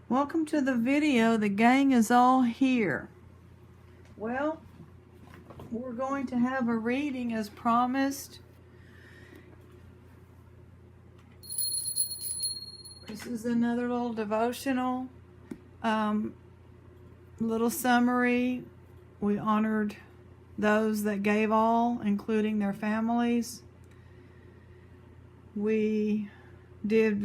Welcome to the video. The gang is all here. Well, we're going to have a reading as promised. This is another little devotional, little summary. We honored those that gave all, including their families. We did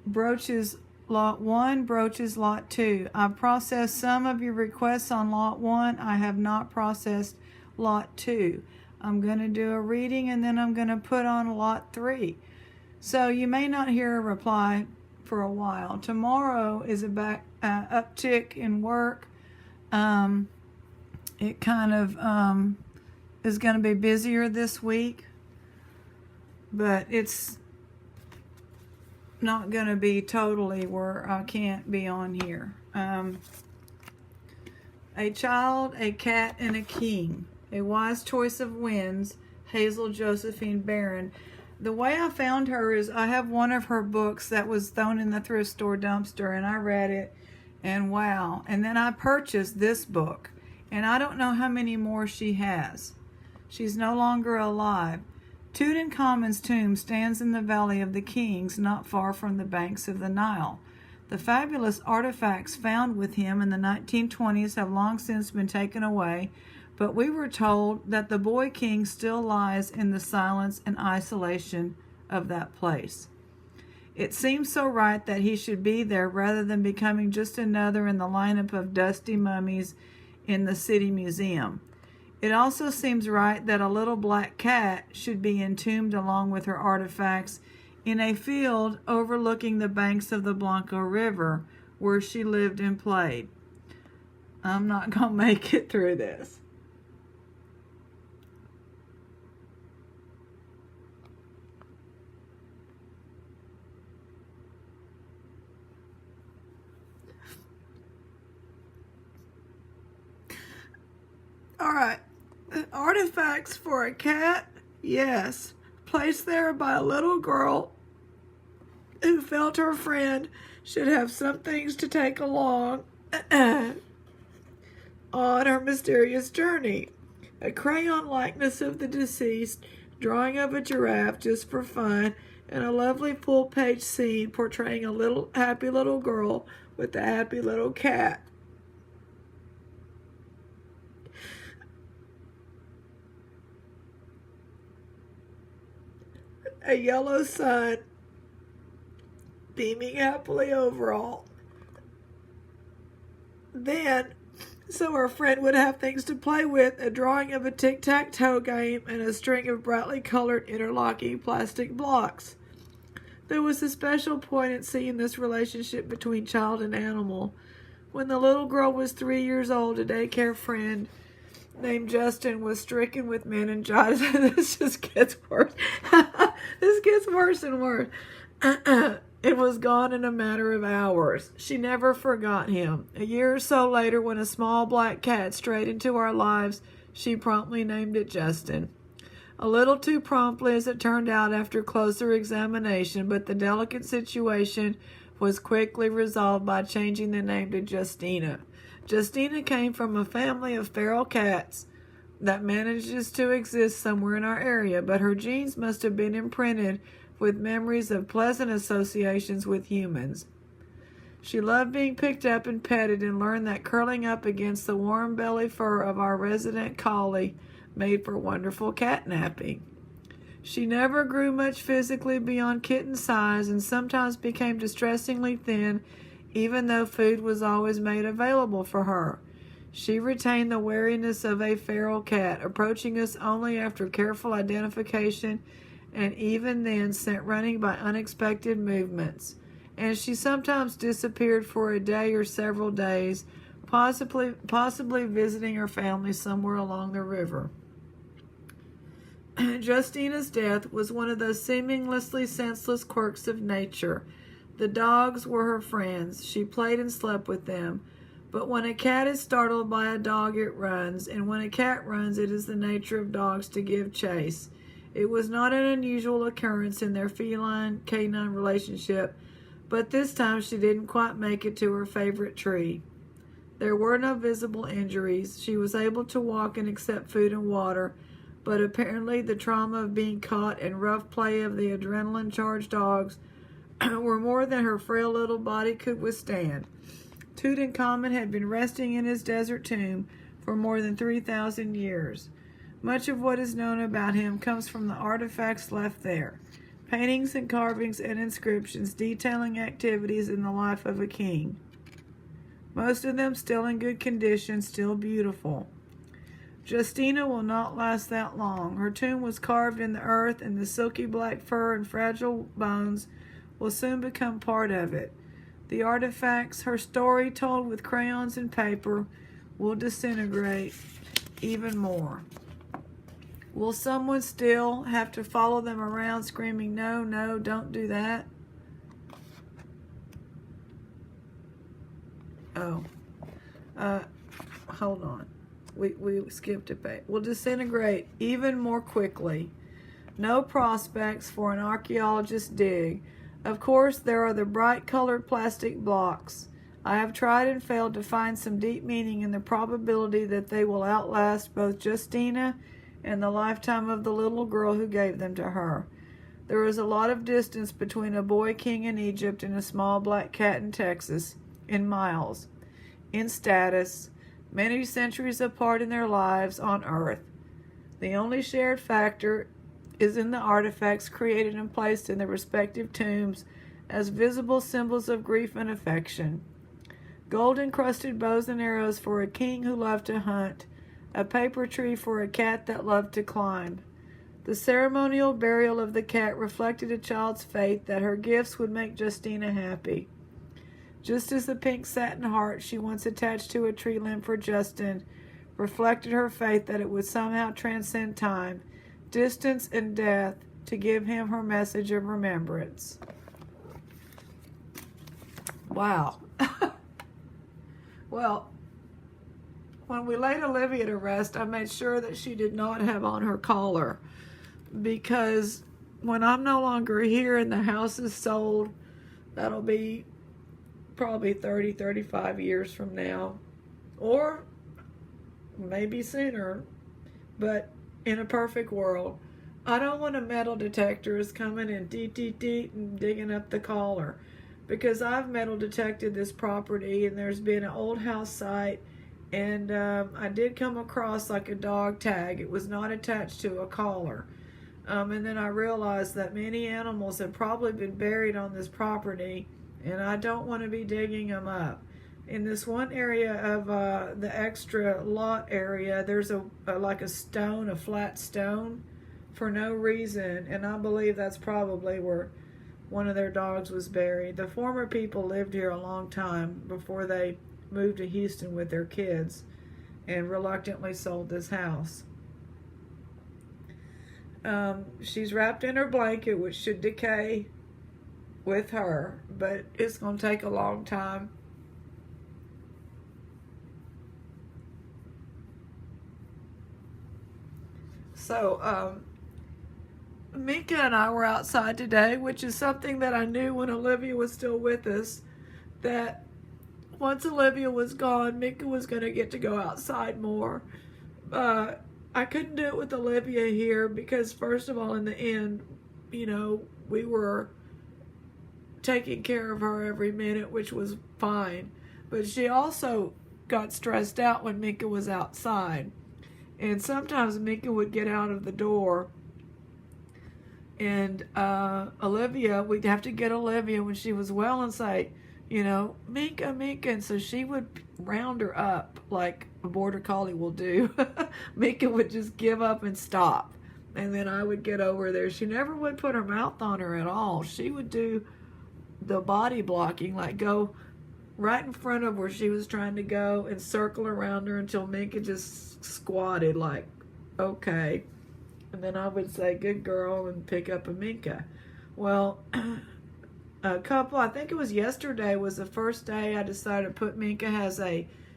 brooches Lot 1, brooches Lot 2. I've processed some of your requests on Lot 1. I have not processed Lot 2. I'm going to do a reading and then I'm going to put on Lot 3. So you may not hear a reply for a while. Tomorrow is a uptick in work. It kind of is going to be busier this week, but it's not going to be totally where I can't be on here. A child, a cat, and a king. A wise choice of wins. Hazel Josephine Barron. The way I found her is I have one of her books that was thrown in the thrift store dumpster, and I read it, and wow. And then I purchased this book, and I don't know how many more she has. She's no longer alive. Tutankhamun's tomb stands in the Valley of the Kings, not far from the banks of the Nile. The fabulous artifacts found with him in the 1920s have long since been taken away, but we were told that the boy king still lies in the silence and isolation of that place. It seems so right that he should be there rather than becoming just another in the lineup of dusty mummies in the city museum. It also seems right that a little black cat should be entombed along with her artifacts in a field overlooking the banks of the Blanco River where she lived and played. I'm not going to make it through this. All right. Artifacts for a cat? Yes. Placed there by a little girl who felt her friend should have some things to take along on her mysterious journey. A crayon likeness of the deceased, drawing of a giraffe just for fun, and a lovely full-page scene portraying a happy little girl with a happy little cat. A yellow sun beaming happily over all. Then, so her friend would have things to play with, a drawing of a tic-tac-toe game and a string of brightly colored interlocking plastic blocks. There was a special poignancy in this relationship between child and animal. When the little girl was 3 years old, a daycare friend named Justin was stricken with meningitis. This just gets worse. This gets worse and worse. It was gone in a matter of hours. She never forgot him. A year or so later, when a small black cat strayed into our lives, she promptly named it Justin. A little too promptly, as it turned out after closer examination, but the delicate situation was quickly resolved by changing the name to Justina. Justina came from a family of feral cats that manages to exist somewhere in our area, but her genes must have been imprinted with memories of pleasant associations with humans. She loved being picked up and petted and learned that curling up against the warm belly fur of our resident collie made for wonderful catnapping. She never grew much physically beyond kitten size and sometimes became distressingly thin, even though food was always made available for her. She retained the wariness of a feral cat, approaching us only after careful identification, and even then sent running by unexpected movements. And she sometimes disappeared for a day or several days, possibly visiting her family somewhere along the river. Justina's death was one of those seemingly senseless quirks of nature. The dogs were her friends. She played and slept with them. But when a cat is startled by a dog, it runs, and when a cat runs, it is the nature of dogs to give chase. It was not an unusual occurrence in their feline-canine relationship, But this time she didn't quite make it to her favorite tree. There were no visible injuries. She was able to walk and accept food and water, but apparently the trauma of being caught and rough play of the adrenaline-charged dogs were more than her frail little body could withstand. Tutankhamun had been resting in his desert tomb for more than 3,000 years. Much of what is known about him comes from the artifacts left there, paintings and carvings and inscriptions detailing activities in the life of a king. Most of them still in good condition, still beautiful. Justina will not last that long. Her tomb was carved in the earth, and the silky black fur and fragile bones will soon become part of it. The artifacts, her story told with crayons and paper, will disintegrate even more. Will someone still have to follow them around screaming, "No, no, don't do that"? Oh, hold on. We skipped a page. Will disintegrate even more quickly. No prospects for an archaeologist's dig. Of course, there are the bright-colored plastic blocks. I have tried and failed to find some deep meaning in the probability that they will outlast both Justina and the lifetime of the little girl who gave them to her. There is a lot of distance between a boy king in Egypt and a small black cat in Texas, in miles, in status, many centuries apart in their lives on Earth. The only shared factor is in the artifacts created and placed in the respective tombs as visible symbols of grief and affection. Gold-encrusted bows and arrows for a king who loved to hunt, a paper tree for a cat that loved to climb. The ceremonial burial of the cat reflected a child's faith that her gifts would make Justina happy. Just as the pink satin heart she once attached to a tree limb for Justin reflected her faith that it would somehow transcend time, distance, and death to give him her message of remembrance. Wow. Well, when we laid Olivia to rest, I made sure that she did not have on her collar, because when I'm no longer here and the house is sold, that'll be probably 30, 35 years from now, or maybe sooner, but in a perfect world, I don't want a metal detectors coming and deet and digging up the collar, because I've metal detected this property, and there's been an old house site, and I did come across like a dog tag. It was not attached to a collar. And then I realized that many animals have probably been buried on this property, and I don't want to be digging them up. In this one area of the extra lot area, there's like a stone, a flat stone, for no reason, and I believe that's probably where one of their dogs was buried. The former people lived here a long time before they moved to Houston with their kids and reluctantly sold this house. She's wrapped in her blanket, which should decay with her, but it's going to take a long time. So, Mika and I were outside today, which is something that I knew when Olivia was still with us, that once Olivia was gone, Mika was going to get to go outside more. I couldn't do it with Olivia here because, first of all, in the end, we were taking care of her every minute, which was fine. But she also got stressed out when Mika was outside. And sometimes Mika would get out of the door, and Olivia, we'd have to get Olivia when she was well and say, Mika, Mika. And so she would round her up like a border collie will do. Mika would just give up and stop. And then I would get over there. She never would put her mouth on her at all. She would do the body blocking, like go right in front of where she was trying to go and circle around her until Mika just squatted like, okay. And then I would say, good girl, and pick up a Mika. Well, I think it was yesterday was the first day I decided to put Mika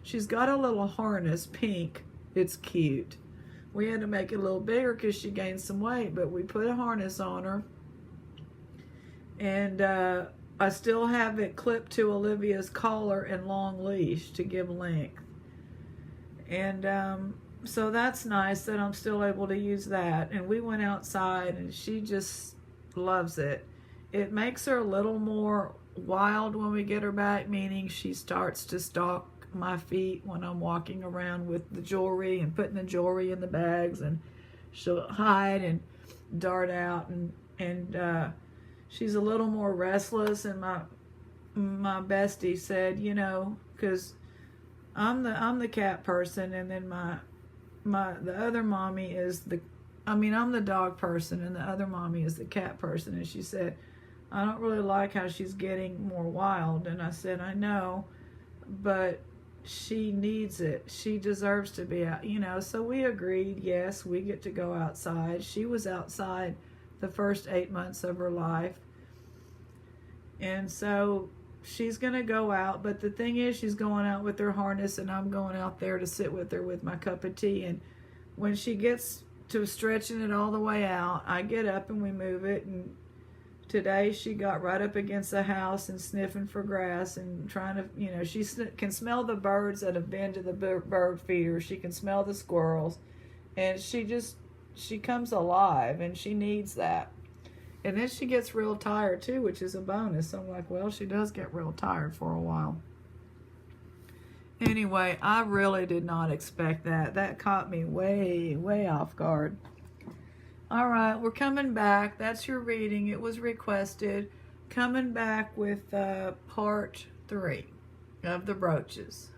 she's got a little harness, pink. It's cute. We had to make it a little bigger because she gained some weight, but we put a harness on her. And I still have it clipped to Olivia's collar and long leash to give length. And so that's nice that I'm still able to use that. And we went outside and she just loves it. It makes her a little more wild when we get her back, meaning she starts to stalk my feet when I'm walking around with the jewelry and putting the jewelry in the bags, and she'll hide and dart out, and she's a little more restless. And my bestie said, you know, because I'm the cat person, and then the other mommy is I'm the dog person, and the other mommy is the cat person. And she said, I don't really like how she's getting more wild. And I said, I know, but she needs it. She deserves to be out, you know. So we agreed, yes, we get to go outside. She was outside the first 8 months of her life. And so she's going to go out. But the thing is, she's going out with her harness, and I'm going out there to sit with her with my cup of tea. And when she gets to stretching it all the way out, I get up and we move it. And today she got right up against the house and sniffing for grass and trying to, you know, she can smell the birds that have been to the bird feeder. She can smell the squirrels, and she comes alive, and she needs that. And then she gets real tired too, which is a bonus. So I'm like, well, she does get real tired for a while. Anyway, I really did not expect that. That caught me way, way off guard. All right, we're coming back. That's your reading. It was requested. Coming back with part 3 of the brooches.